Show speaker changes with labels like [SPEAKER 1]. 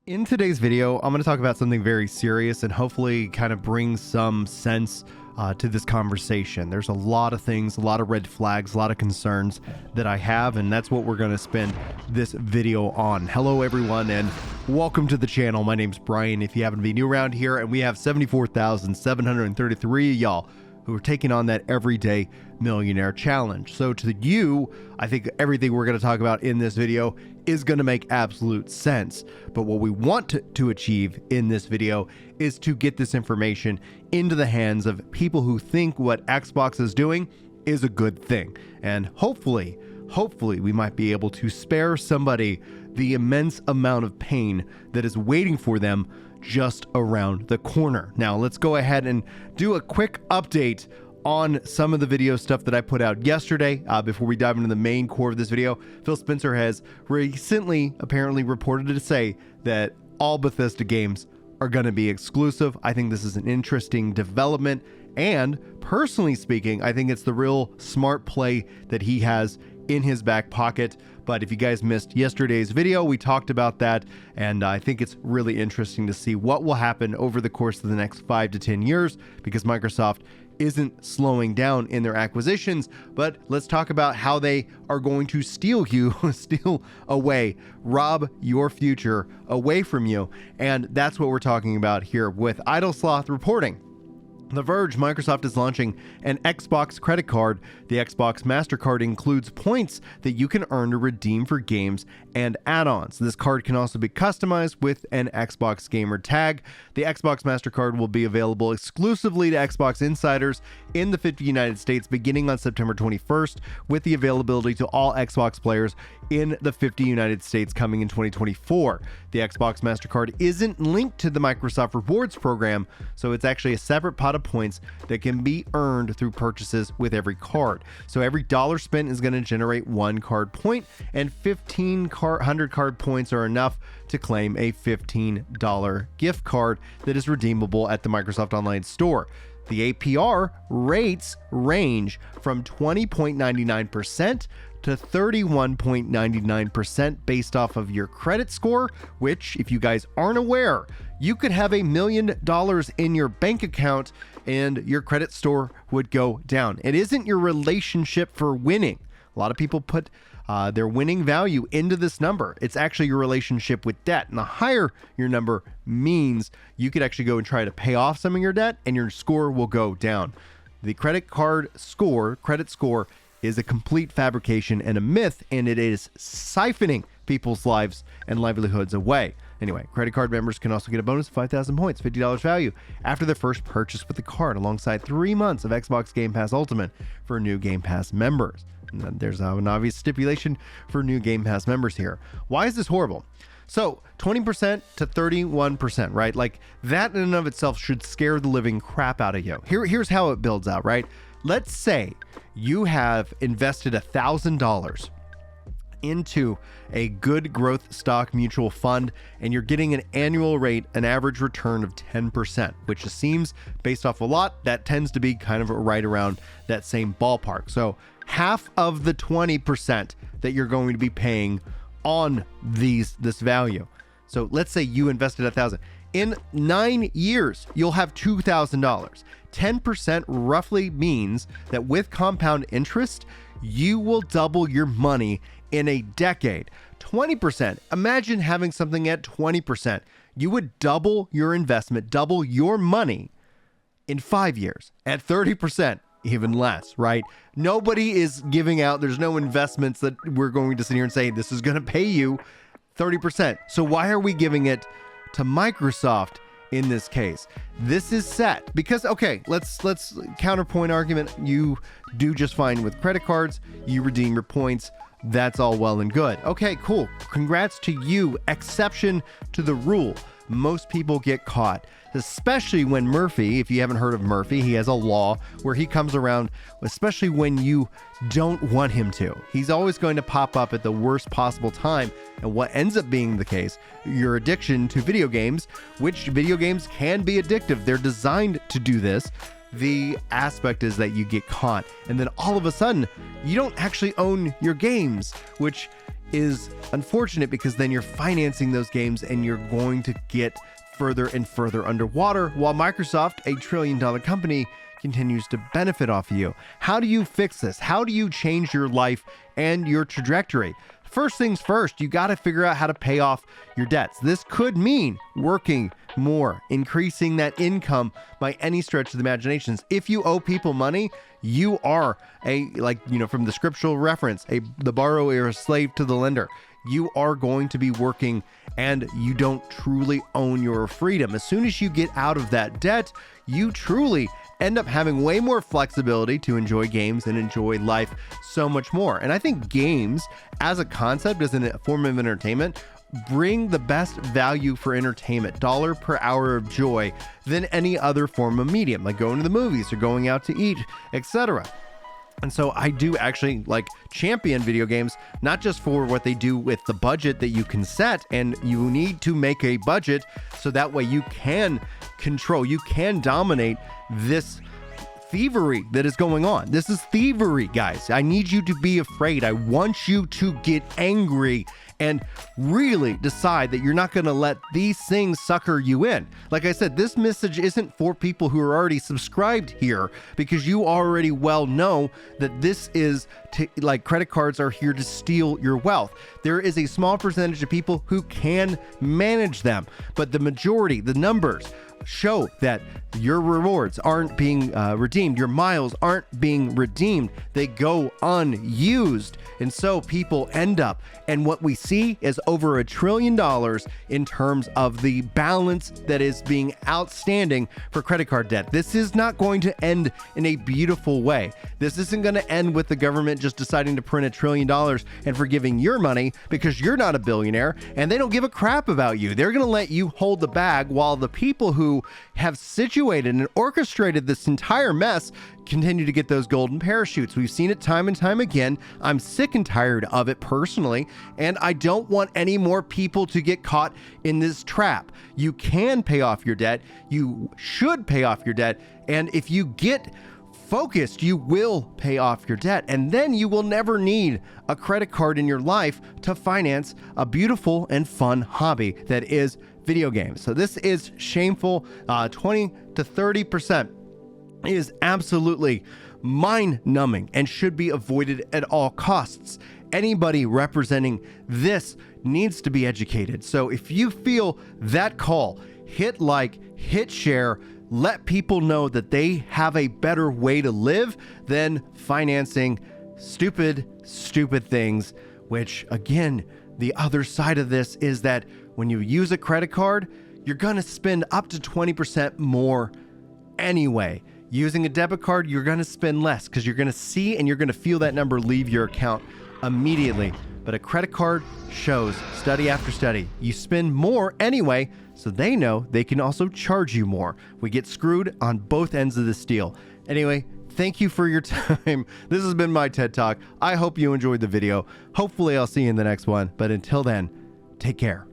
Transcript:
[SPEAKER 1] In today's video, I'm going to talk about something very serious and hopefully kind of bring some sense to this conversation. There's a lot of things, a lot of red flags, a lot of concerns that I have, and that's what we're going to spend this video on. Hello, everyone, and welcome to the channel. My name's Brian. If you happen to be new around here, and we have 74,733 of y'all who are taking on that everyday millionaire challenge. So to you, I think everything we're going to talk about in this video is going to make absolute sense. But what we want to achieve in this video is to get this information into the hands of people who think what Xbox is doing is a good thing. And hopefully we might be able to spare somebody the immense amount of pain that is waiting for them just around the corner. Now let's go ahead and do a quick update on some of the video stuff that I put out yesterday. Before we dive into the main core of this video, Phil Spencer has recently apparently reported to say that all Bethesda games are going to be exclusive. I think this is an interesting development, and personally speaking, I think it's the real smart play that he has in his back pocket. But if you guys missed yesterday's video, we talked about that, and I think it's really interesting to see what will happen over the course of the next 5 to 10 years, because Microsoft isn't slowing down in their acquisitions. But let's talk about how they are going to steal away, rob your future away from you. And that's what we're talking about here with Idle Sloth reporting. The Verge, Microsoft is launching an Xbox credit card. The Xbox MasterCard includes points that you can earn to redeem for games and add-ons. This card can also be customized with an Xbox gamer tag. The Xbox MasterCard will be available exclusively to Xbox insiders in the 50 United States beginning on September 21st, with the availability to all Xbox players in the 50 United States coming in 2024. The Xbox MasterCard isn't linked to the Microsoft Rewards program, so it's actually a separate pot of points that can be earned through purchases with every card. So every dollar spent is going to generate 1 card point, and 100 card points are enough to claim a $15 gift card that is redeemable at the Microsoft Online Store. The APR rates range from 20.99% to 31.99% based off of your credit score, which, if you guys aren't aware, you could have $1 million in your bank account and your credit score would go down. It isn't your relationship for winning. A lot of people put their winning value into this number. It's actually your relationship with debt. And the higher your number means you could actually go and try to pay off some of your debt and your score will go down. The credit score is a complete fabrication and a myth, and it is siphoning people's lives and livelihoods away. Anyway, credit card members can also get a bonus of 5,000 points, $50 value, after their first purchase with the card, alongside 3 months of Xbox Game Pass Ultimate for new Game Pass members. And then there's an obvious stipulation for new Game Pass members here. Why is this horrible? So 20% to 31%, right? Like that in and of itself should scare the living crap out of you. Here's how it builds out, right? Let's say you have invested $1,000 into a good growth stock mutual fund, and you're getting an annual rate, an average return of 10%, which just seems, based off a lot, that tends to be kind of right around that same ballpark. So half of the 20% that you're going to be paying on this value. So let's say you invested $1,000. In 9 years, you'll have $2,000. 10% roughly means that with compound interest, you will double your money in a decade. 20%, imagine having something at 20%. You would double your investment, double your money in 5 years. At 30%, even less, right? Nobody is giving out, there's no investments that we're going to sit here and say, this is going to pay you 30%. So why are we giving it to Microsoft in this case? This is set because, okay, let's counterpoint argument. You do just fine with credit cards. You redeem your points. That's all well and good. Okay, cool. Congrats to you. Exception to the rule. Most people get caught, especially when Murphy, if you haven't heard of Murphy, he has a law where he comes around, especially when you don't want him to. He's always going to pop up at the worst possible time. And what ends up being the case, your addiction to video games, which video games can be addictive. They're designed to do this. The aspect is that you get caught, and then all of a sudden, you don't actually own your games, which is unfortunate because then you're financing those games and you're going to get further and further underwater while Microsoft, a $1 trillion company, continues to benefit off of you. How do you fix this? How do you change your life and your trajectory? First things first, you got to figure out how to pay off your debts. This could mean working more, increasing that income by any stretch of the imaginations. If you owe people money, you are from the scriptural reference, the borrower is a slave to the lender. You are going to be working and you don't truly own your freedom. As soon as you get out of that debt, you truly end up having way more flexibility to enjoy games and enjoy life so much more. And I think games as a concept, as a form of entertainment, bring the best value for entertainment, dollar per hour of joy, than any other form of medium, like going to the movies or going out to eat, etc. And so I do actually champion video games, not just for what they do with the budget that you can set, and you need to make a budget so that way you can control, you can dominate this thievery that is going on. This is thievery, guys. I need you to be afraid. I want you to get angry and really decide that you're not going to let these things sucker you in. Like I said, this message isn't for people who are already subscribed here, because you already well know that this is credit cards are here to steal your wealth. There is a small percentage of people who can manage them, but the majority, the numbers, show that your rewards aren't being redeemed. Your miles aren't being redeemed. They go unused. And so people end up, and what we see is over $1 trillion in terms of the balance that is being outstanding for credit card debt. This is not going to end in a beautiful way. This isn't going to end with the government just deciding to print $1 trillion and forgiving your money because you're not a billionaire and they don't give a crap about you. They're going to let you hold the bag while the people who have situated and orchestrated this entire mess continue to get those golden parachutes. We've seen it time and time again. I'm sick and tired of it personally, and I don't want any more people to get caught in this trap. You can pay off your debt. You should pay off your debt. And if you get focused, you will pay off your debt, and then you will never need a credit card in your life to finance a beautiful and fun hobby that is video games. So this is shameful. 20 to 30% is absolutely mind-numbing and should be avoided at all costs. Anybody representing this needs to be educated. So if you feel that call, hit like, hit share, let people know that they have a better way to live than financing stupid things, which again, the other side of this is that when you use a credit card, you're going to spend up to 20% more anyway. Using a debit card, you're going to spend less because you're going to see and you're going to feel that number leave your account immediately. But a credit card shows, study after study, you spend more anyway, so they know they can also charge you more. We get screwed on both ends of this deal. Anyway, thank you for your time. This has been my TED Talk. I hope you enjoyed the video. Hopefully I'll see you in the next one. But until then, take care.